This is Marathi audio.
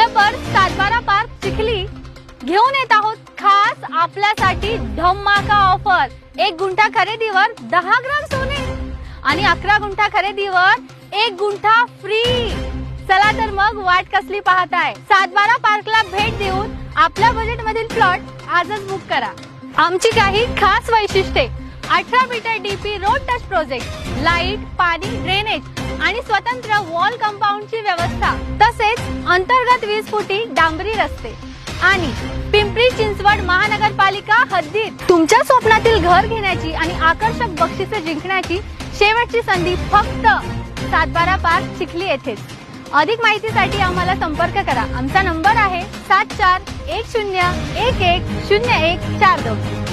डेव्हलपर सातबारा पार्क चिखली घेऊन येत आहोत खास आपल्यासाठी धमाका ऑफर। 1 गुंठा खरेदीवर 10 ग्राम सोने आणि 11 गुंठा खरेदीवर 1 गुंठा फ्री। चला तर मग वाट कसली पाहताय, सातबारा पार्कला भेट देऊन आपल्या बजेट मधील प्लॉट आजच बुक करा। आमची काही खास वैशिष्ट्ये: 18 metre DP road touch project, light, पाणी, ड्रेनेज आणि स्वतंत्र वॉल कंपाऊंडची व्यवस्था, तसेच अंतर्गत 20 फुटी डांबरी रस्ते आणि पिंपरी चिंचवड महानगरपालिका हद्दीत तुमच्या स्वप्नातील घर घेण्याची आणि आकर्षक बक्षिसे जिंकण्याची शेवटची संधी फक्त सातबारा पार्क चिखली येथेच। अधिक माहितीसाठी आम्हाला संपर्क करा। आमचा नंबर आहे 7410110142।